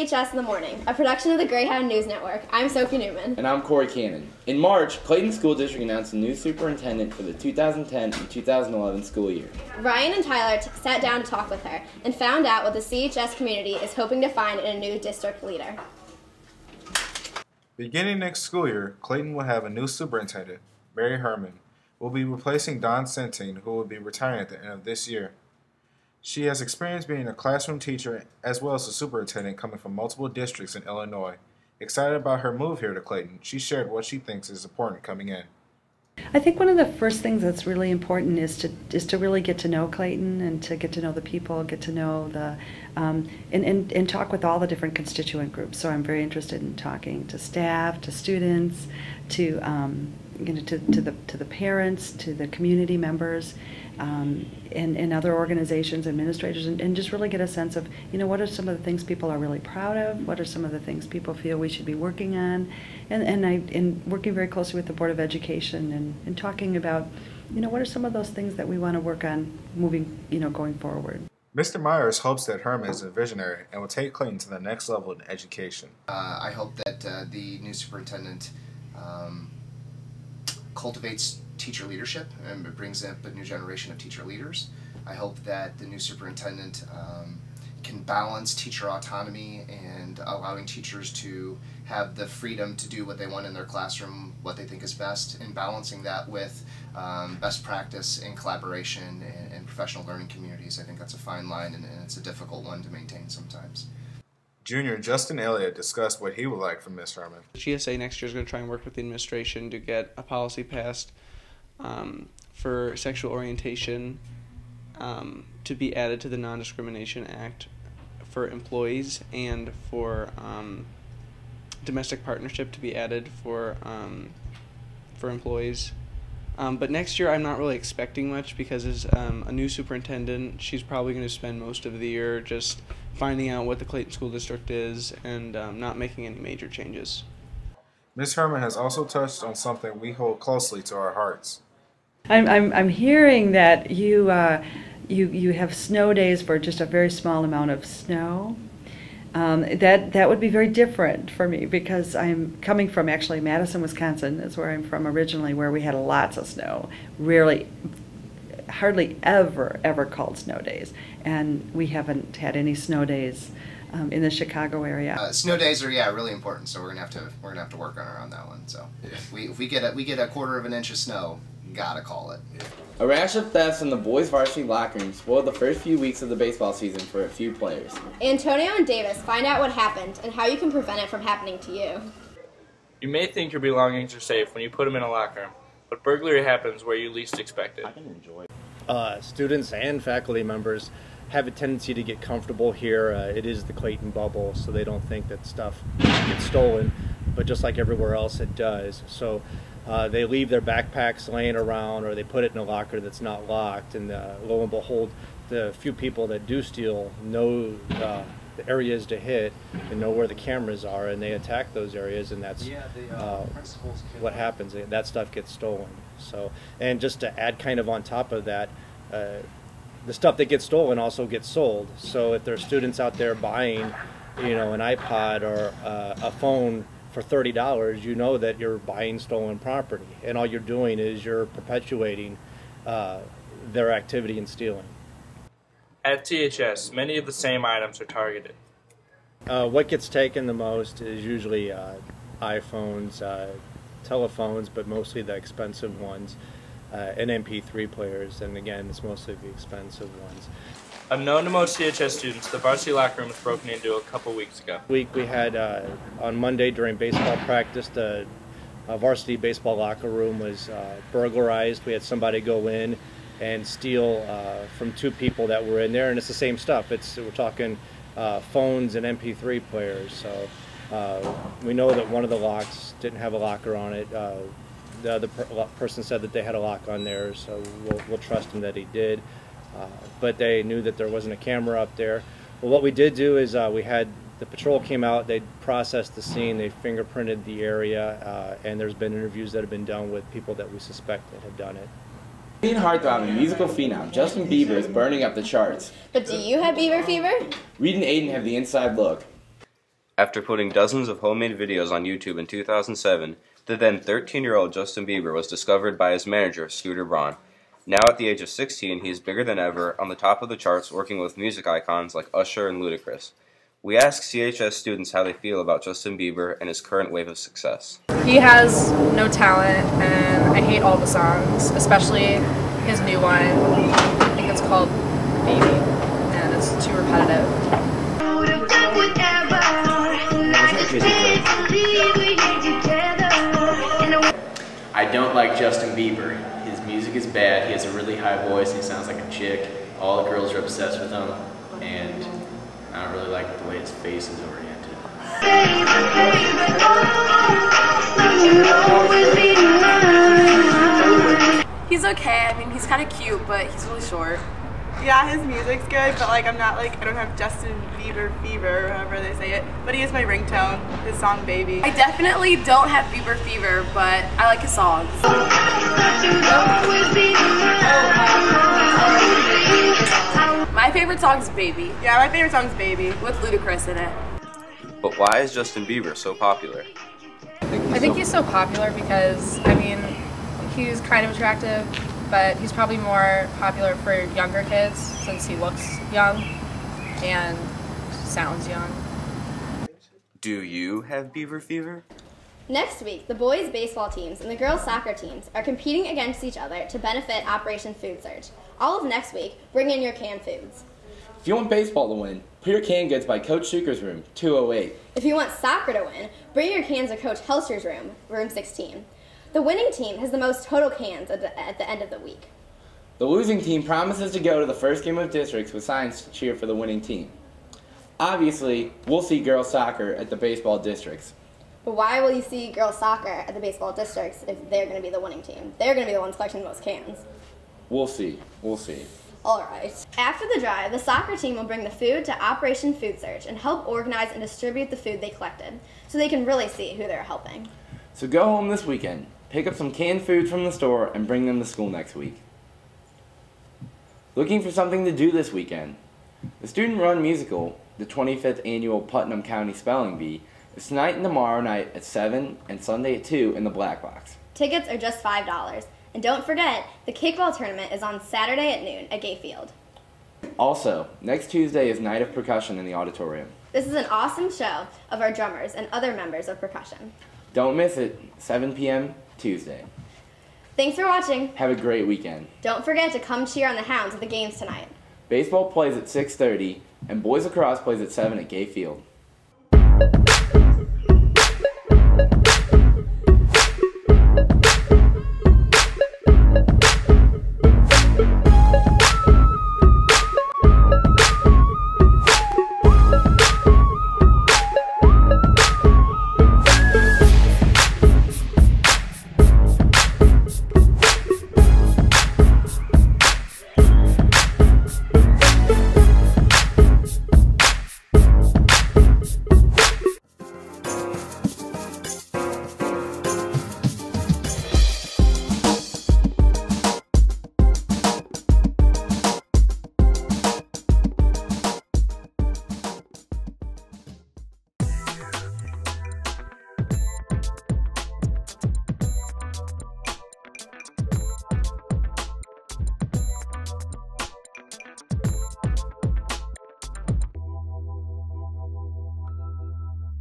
CHS in the Morning, a production of the Greyhound News Network. I'm Sophie Newman. And I'm Corey Cannon. In March, Clayton School District announced a new superintendent for the 2010 and 2011 school year. Ryan and Tyler sat down to talk with her and found out what the CHS community is hoping to find in a new district leader. Beginning next school year, Clayton will have a new superintendent, Mary Herman, will be replacing Don Centine, who will be retiring at the end of this year. She has experience being a classroom teacher as well as a superintendent coming from multiple districts in Illinois. Excited about her move here to Clayton, she shared what she thinks is important coming in. I think one of the first things that's really important is to really get to know Clayton and to get to know the people, get to know the and talk with all the different constituent groups. So I'm very interested in talking to staff, to students, to to the parents, to the community members, and other organizations, administrators, and just really get a sense of, what are some of the things people are really proud of, what are some of the things people feel we should be working on, and working very closely with the Board of Education and talking about, what are some of those things that we want to work on moving, going forward. Mr. Myers hopes that Herman is a visionary and will take Clayton to the next level in education. I hope that the new superintendent cultivates teacher leadership and brings up a new generation of teacher leaders. I hope that the new superintendent can balance teacher autonomy and allowing teachers to have the freedom to do what they want in their classroom, what they think is best, and balancing that with best practice and collaboration and professional learning communities. I think that's a fine line, and it's a difficult one to maintain sometimes. Junior Justin Elliott discussed what he would like from Ms. Herman. GSA next year is going to try and work with the administration to get a policy passed for sexual orientation to be added to the Non-Discrimination Act for employees, and for domestic partnership to be added for employees. But next year I'm not really expecting much, because as a new superintendent, she's probably going to spend most of the year just finding out what the Clayton School District is and not making any major changes. Ms. Herman has also touched on something we hold closely to our hearts. I'm hearing that you have snow days for just a very small amount of snow. That would be very different for me, because I'm coming from actually Madison, Wisconsin is where I'm from originally, where we had lots of snow. Hardly ever called snow days, and we haven't had any snow days in the Chicago area. Snow days are really important, so we're gonna have to work on that one. So if we get a quarter of an inch of snow, gotta call it. A rash of thefts in the boys' varsity locker room spoiled the first few weeks of the baseball season for a few players. Antonio and Davis find out what happened and how you can prevent it from happening to you. You may think your belongings are safe when you put them in a locker room, but burglary happens where you least expect it. Students and faculty members have a tendency to get comfortable here. It is the Clayton bubble, so they don't think that stuff gets stolen, but just like everywhere else, it does. So they leave their backpacks laying around, or they put it in a locker that's not locked, and lo and behold, the few people that do steal know the areas to hit and know where the cameras are, and they attack those areas, and that's what happens. That stuff gets stolen. So, and just to add kind of on top of that, the stuff that gets stolen also gets sold. So if there are students out there buying, an iPod or a phone for $30, you know that you're buying stolen property, and all you're doing is you're perpetuating their activity in stealing. At CHS, many of the same items are targeted. What gets taken the most is usually iPhones, telephones, but mostly the expensive ones, and MP3 players, and again, it's mostly the expensive ones. Unknown to most CHS students, the varsity locker room was broken into a couple weeks ago. We had, on Monday during baseball practice, the varsity baseball locker room was burglarized. We had somebody go in and steal from two people that were in there, and it's the same stuff. We're talking phones and MP3 players. So we know that one of the locks didn't have a locker on it. The other person said that they had a lock on theirs, so we'll trust him that he did. But they knew that there wasn't a camera up there. Well, what we did do is we had the patrol came out, they processed the scene, they fingerprinted the area, and there's been interviews that have been done with people that we suspect that have done it. Canadian heartthrob and musical phenom Justin Bieber is burning up the charts. But do you have Bieber fever? Reed and Aiden have the inside look. After putting dozens of homemade videos on YouTube in 2007, the then 13-year-old Justin Bieber was discovered by his manager, Scooter Braun. Now at the age of 16, he is bigger than ever, on the top of the charts working with music icons like Usher and Ludacris. We asked CHS students how they feel about Justin Bieber and his current wave of success. He has no talent, and I hate all the songs, especially his new one. I think it's called Baby, and it's too repetitive. I don't like Justin Bieber. His music is bad, he has a really high voice, he sounds like a chick, all the girls are obsessed with him, and I don't really like the way his face is oriented. He's okay, I mean, he's kind of cute, but he's really short. Yeah, his music's good, but like I don't have Justin Bieber fever, or however they say it, but he is my ringtone, his song Baby. I definitely don't have Bieber fever, but I like his songs. My favorite song is Baby. Yeah, my favorite song is Baby. With Ludacris in it. But why is Justin Bieber so popular? I think he's so popular because, I mean, he's kind of attractive, but he's probably more popular for younger kids since he looks young and sounds young. Do you have Bieber fever? Next week, the boys' baseball teams and the girls' soccer teams are competing against each other to benefit Operation Food Surge. All of next week, bring in your canned foods. If you want baseball to win, put your canned goods by Coach Schuker's room, 208. If you want soccer to win, bring your cans to Coach Helster's room, room 16. The winning team has the most total cans at the end of the week. The losing team promises to go to the first game of districts with signs to cheer for the winning team. Obviously, we'll see girls soccer at the baseball districts. But why will you see girls soccer at the baseball districts if they're going to be the winning team? They're going to be the ones collecting the most cans. We'll see. We'll see. All right. After the drive, the soccer team will bring the food to Operation Food Surge and help organize and distribute the food they collected so they can really see who they're helping. So go home this weekend, pick up some canned food from the store, and bring them to school next week. Looking for something to do this weekend? The student-run musical, the 25th Annual Putnam County Spelling Bee, is tonight and tomorrow night at 7 and Sunday at 2 in the Black Box. Tickets are just $5. And don't forget, the kickball tournament is on Saturday at noon at Gay Field. Also, next Tuesday is Night of Percussion in the auditorium. This is an awesome show of our drummers and other members of percussion. Don't miss it, 7 p.m. Tuesday. Thanks for watching. Have a great weekend. Don't forget to come cheer on the Hounds at the games tonight. Baseball plays at 6:30, and boys lacrosse plays at 7 at Gay Field.